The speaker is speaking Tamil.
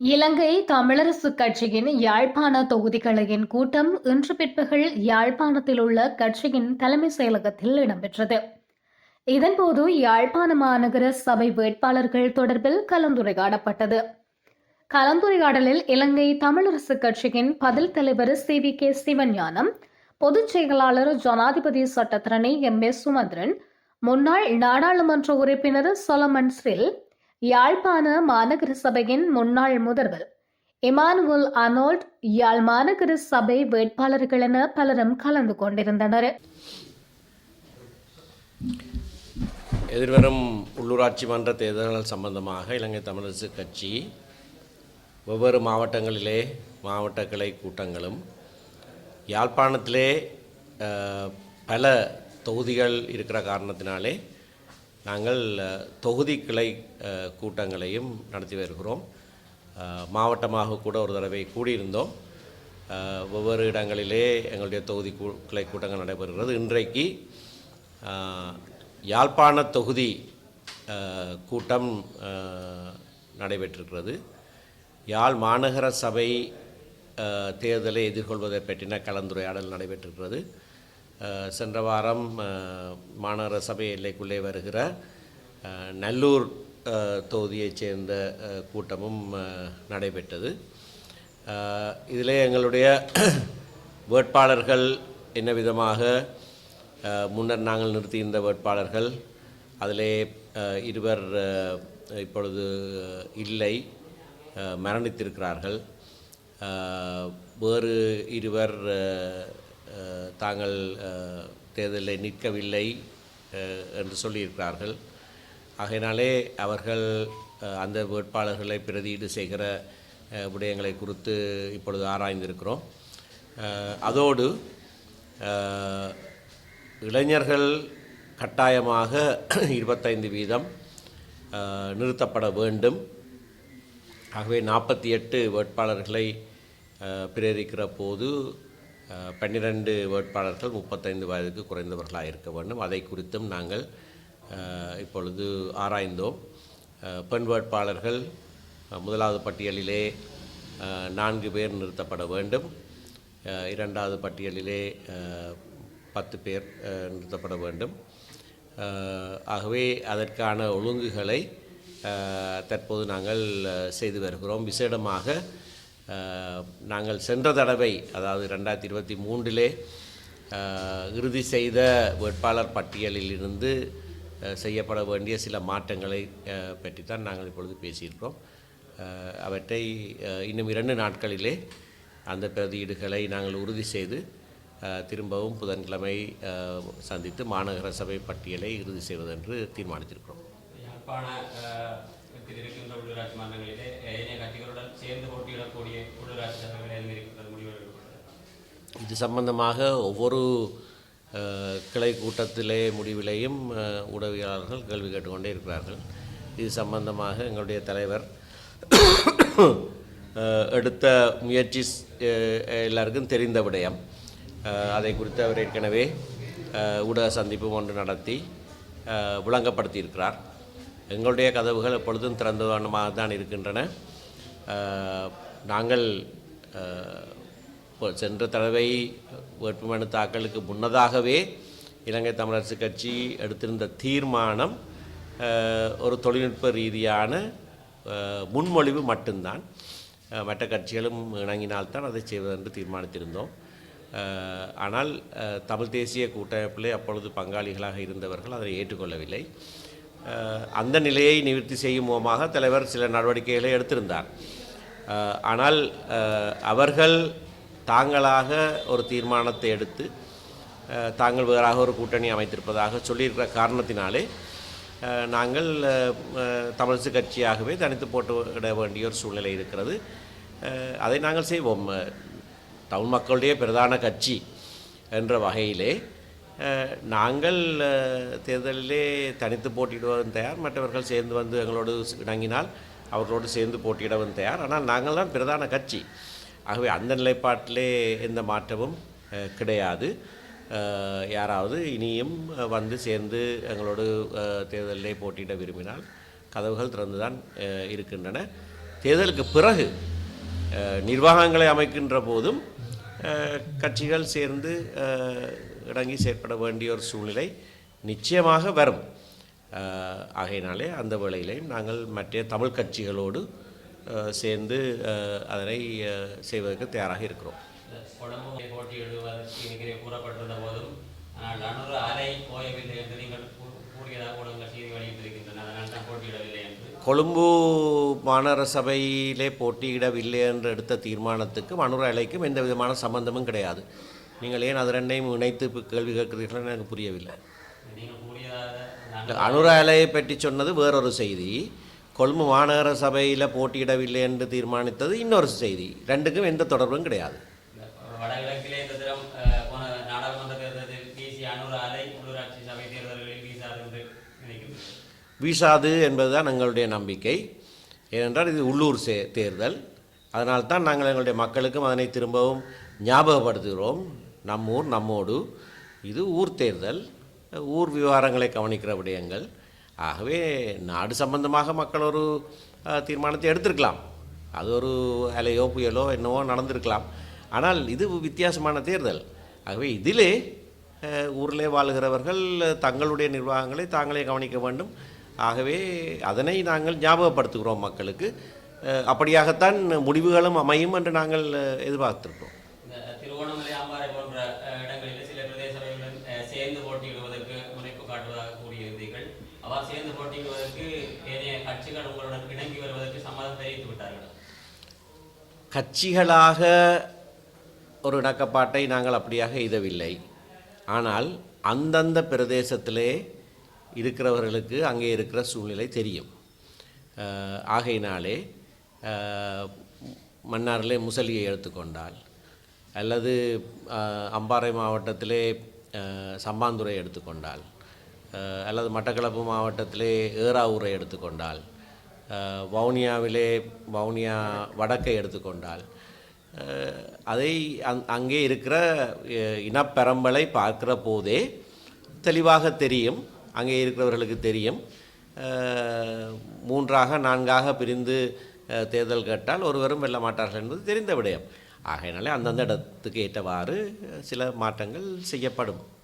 இலங்கை தமிழரசுக் கட்சியின் யாழ்ப்பாண தொகுதிகளின் கூட்டம் இன்று பிற்பகல் யாழ்ப்பாணத்தில் உள்ள கட்சியின் தலைமை செயலகத்தில் இடம்பெற்றது. இதன்போது யாழ்ப்பாண மாநகர சபை வேட்பாளர்கள் தொடர்பில் கலந்துரையாடப்பட்டது. கலந்துரையாடலில் இலங்கை தமிழரசுக் கட்சியின் பதில் தலைவர் CVK சிவஞானம், பொதுச் செயலாளர் ஜனாதிபதி சட்டத்தரணி MA சுமந்திரன், முன்னாள் நாடாளுமன்ற உறுப்பினர் சொலமன் ஸ்ரில், யாழ்ப்பாண மாநகர சபையின் முன்னாள் முதல்வர் இமானுவல் அர்னோல்ட், யாழ் மாநகர சபை வேட்பாளர்கள் என பலரும் கலந்து கொண்டிருந்தனர். எதிர்வரும் உள்ளூராட்சி மன்ற தேர்தல்கள் சம்பந்தமாக இலங்கை தமிழரசு கட்சி வெவ்வேறு மாவட்டங்களிலே மாவட்ட கிளை கூட்டங்களும், யாழ்ப்பாணத்திலே பல தொகுதிகள் இருக்கிற காரணத்தினாலே நாங்கள் தொகுதி கிளை கூட்டங்களையும் நடத்தி வருகிறோம். மாவட்டமாக கூட ஒரு தடவை கூடியிருந்தோம். ஒவ்வொரு இடங்களிலே எங்களுடைய தொகுதி கிளை கூட்டங்கள் நடைபெறுகிறது. இன்றைக்கு யாழ்ப்பாண தொகுதி கூட்டம் நடைபெற்றிருக்கிறது. யாழ் மாநகர சபை தேர்தலை எதிர்கொள்வதை பற்றின கலந்துரையாடல் நடைபெற்றிருக்கிறது. சென்ற வாரம் மாநகர சபை எல்லைக்குள்ளே வருகிற நல்லூர் தொகுதியைச் சேர்ந்த கூட்டமும் நடைபெற்றது. இதிலே எங்களுடைய வேட்பாளர்கள் என்ன விதமாக முன்னர் நாங்கள் நிறுத்தியிருந்த வேட்பாளர்கள், அதிலே இருவர் இப்பொழுது இல்லை, மரணித்திருக்கிறார்கள். வேறு இருவர் தாங்கள் தேர்தலில் நிற்கவில்லை என்று சொல்லியிருக்கிறார்கள். ஆகையினாலே அவர்கள் அந்த வேட்பாளர்களை பிரதியீடு செய்கிற விடயங்களை குறித்து இப்பொழுது ஆராய்ந்திருக்கிறோம். அதோடு இளைஞர்கள் கட்டாயமாக 25% நிறுத்தப்பட வேண்டும். ஆகவே 48 வேட்பாளர்களை பிரேரிக்கிற போது 12 வேட்பாளர்கள் 35 வயதுக்கு குறைந்தவர்களாக இருக்க வேண்டும். அதை குறித்தும் நாங்கள் இப்பொழுது ஆராய்ந்தோம். பெண் வேட்பாளர்கள் முதலாவது பட்டியலிலே 4 பேர் நிறுத்தப்பட வேண்டும். இரண்டாவது பட்டியலிலே 10 பேர் நிறுத்தப்பட வேண்டும். ஆகவே அதற்கான ஒழுங்குகளை தற்போது நாங்கள் செய்து வருகிறோம். விசேடமாக நாங்கள் சென்ற தடவை, அதாவது 2023 இறுதி செய்த வேட்பாளர் பட்டியலில் இருந்து செய்யப்பட வேண்டிய சில மாற்றங்களை பற்றித்தான் நாங்கள் இப்பொழுது பேசியிருக்கிறோம். அவற்றை இன்னும் 2 நாட்களிலே அந்த பிரதியீடுகளை நாங்கள் உறுதி செய்து திரும்பவும் புதன்கிழமை சந்தித்து மாநகர சபை பட்டியலை இறுதி செய்வதென்று தீர்மானித்திருக்கிறோம். இருக்கின்ற உள்ளூராட்சி மன்றங்களிலே கட்சிகளுடன் சேர்ந்து போட்டியிடக்கூடிய உள்ளூராட்சி சபைகள் இது சம்பந்தமாக ஒவ்வொரு கிளை கூட்டத்திலே முடிவிலையும் ஊடகவியலாளர்கள் கேள்வி கேட்டுக்கொண்டே இருக்கிறார்கள். இது சம்பந்தமாக எங்களுடைய தலைவர் எடுத்த முயற்சி எல்லாருக்கும் தெரிந்த விடயம். அதை குறித்து அவர் ஏற்கனவே ஊடக சந்திப்பு ஒன்று நடத்தி விளங்கப்படுத்தியிருக்கிறார். எங்களுடைய கதவுகள் எப்பொழுதும் திறந்தவனமாக தான் இருக்கின்றன. நாங்கள் சென்ற தடவை வேட்புமனு தாக்கலுக்கு முன்னதாகவே இலங்கை தமிழரசு கட்சி எடுத்திருந்த தீர்மானம் ஒரு தொழில்நுட்ப ரீதியான முன்மொழிவு மட்டும்தான். மற்ற கட்சிகளும் இணங்கினால்தான் அதை செய்வதென்று தீர்மானித்திருந்தோம். ஆனால் தமிழ் தேசிய கூட்டமைப்பிலே அப்பொழுது பங்காளிகளாக இருந்தவர்கள் அதை ஏற்றுக்கொள்ளவில்லை. அந்த நிலையை நிவர்த்தி செய்யும் மூலமாக தலைவர் சில நடவடிக்கைகளை எடுத்திருந்தார். ஆனால் அவர்கள் தாங்களாக ஒரு தீர்மானத்தை எடுத்து தாங்கள் வேறாக ஒரு கூட்டணி அமைத்திருப்பதாக சொல்லியிருக்கிற காரணத்தினாலே நாங்கள் தமிழரசு கட்சியாகவே தனித்து போட்டுவிட வேண்டிய ஒரு சூழ்நிலை இருக்கிறது. அதை நாங்கள் செய்வோம். தமிழ் மக்களுடைய பிரதான கட்சி என்ற வகையிலே நாங்கள் தேர்தலிலே தனித்து போட்டியிடுவதும் தயார், மற்றவர்கள் சேர்ந்து வந்து எங்களோடு இணங்கினால் அவர்களோடு சேர்ந்து போட்டியிடவும் தயார். ஆனால் நாங்கள் தான் பிரதான கட்சி. ஆகவே அந்த நிலைப்பாட்டிலே எந்த மாற்றமும் கிடையாது. யாராவது இனியும் வந்து சேர்ந்து எங்களோடு தேர்தலிலே போட்டியிட விரும்பினால் கதவுகள் திறந்துதான் இருக்கின்றன. தேர்தலுக்கு பிறகு நிர்வாகங்களை அமைக்கின்ற போதும் கட்சிகள் சேர்ந்து இறங்கி செயற்பட வேண்டிய ஒரு சூழ்நிலை நிச்சயமாக வரும். ஆகையினாலே அந்த வேளையிலையும் நாங்கள் மற்ற தமிழ் கட்சிகளோடு சேர்ந்து அதனை செய்வதற்கு தயாராக இருக்கிறோம். கொழும்பு போட்டியிடுவதற்கு கூறப்பட்டிருந்த போதும் ஆனால் அனுர அலை ஓயவில்லை என்று நீங்கள் கூறியதாக ஊடகங்கள் செய்தி வெளியிட்டிருக்கின்றன. அதனால் தான் போட்டியிடவில்லை என்று. கொழும்பு மாநகர சபையிலே போட்டியிடவில்லை என்று எடுத்த தீர்மானத்துக்கு அனுர அலைக்கும் எந்த விதமான சம்பந்தமும் கிடையாது. நீங்கள் ஏன் அது ரெண்டையும் இணைத்து கேள்வி கேட்கிறீர்கள் எனக்கு புரியவில்லை. நீங்கள் கூறியதாக அனுர அலையை பற்றி சொன்னது வேறொரு செய்தி, கொழும்பு மாநகர சபையில் போட்டியிடவில்லை என்று தீர்மானித்தது இன்னொரு செய்தி. ரெண்டுக்கும் எந்த தொடர்பும் கிடையாது. வடகிழக்கிலே இந்த தினம் போன நாடாளுமன்ற தேர்தலில் பேசிய அனுர அலை உள்ளூராட்சி சபை தேர்தல்களில் வீசாது என்று நினைக்கிறேன். வீசாது என்பதுதான் எங்களுடைய நம்பிக்கை. ஏனென்றால் இது உள்ளூர் தேர்தல். அதனால்தான் நாங்கள் எங்களுடைய மக்களுக்கும் அதனை திரும்பவும் ஞாபகப்படுத்துகிறோம். நம்மூர் நம்மோடு, இது ஊர் தேர்தல், ஊர் விவகாரங்களை கவனிக்கிற விடயங்கள். ஆகவே நாடு சம்பந்தமாக மக்கள் ஒரு தீர்மானத்தை எடுத்திருக்கலாம், அது ஒரு அலையோ புயலோ என்னவோ நடந்திருக்கலாம். ஆனால் இது வித்தியாசமான தேர்தல். ஆகவே இதிலே ஊரிலே வாழ்கிறவர்கள் தங்களுடைய நிர்வாகங்களை தாங்களே கவனிக்க வேண்டும். ஆகவே அதனை நாங்கள் ஞாபகப்படுத்துகிறோம் மக்களுக்கு. அப்படியாகத்தான் முடிவுகளும் அமையும் என்று நாங்கள் எதிர்பார்த்திருக்கிறோம். திருவோணமலை, அம்பாறை போன்ற இடங்களில் சில பிரதேச சபைகளுடன் சேர்ந்து போட்டியிடுவதற்கு முனைப்பு காட்டுவதாக கூறியிருந்தீர்கள். அவர் சேர்ந்து போட்டியிடுவதற்கு ஏனைய கட்சிகள் உங்களுடன் இணங்கி வருவதற்கு சம்மதம் தெரிவித்து விட்டார்கள். கட்சிகளாக ஒரு இணக்கப்பாட்டை நாங்கள் அப்படியாக எய்தவில்லை. ஆனால் அந்தந்த பிரதேசத்திலே இருக்கிறவர்களுக்கு அங்கே இருக்கிற சூழ்நிலை தெரியும். ஆகையினாலே மன்னாரிலே முசலியை எடுத்துக்கொண்டால், அல்லது அம்பாறை மாவட்டத்திலே சம்பாந்துறை எடுத்துக்கொண்டால், அல்லது மட்டக்களப்பு மாவட்டத்திலே ஏறாவூரை எடுத்துக்கொண்டால், வவுனியாவிலே வவுனியா வடக்கை எடுத்துக்கொண்டால், அதை அங்கே இருக்கிற இனப்பெரம்பலை பார்க்கிற போதே தெளிவாக தெரியும், அங்கே இருக்கிறவர்களுக்கு தெரியும். 3ஆக 4ஆக பிரிந்து தேர்தல் கேட்டால் ஒருவரும் வெல்ல மாட்டார்கள் என்பது தெரிந்த விடயம். ஆகையினாலே அந்தந்த இடத்துக்கு ஏற்றவாறு சில மாற்றங்கள் செய்யப்படும்.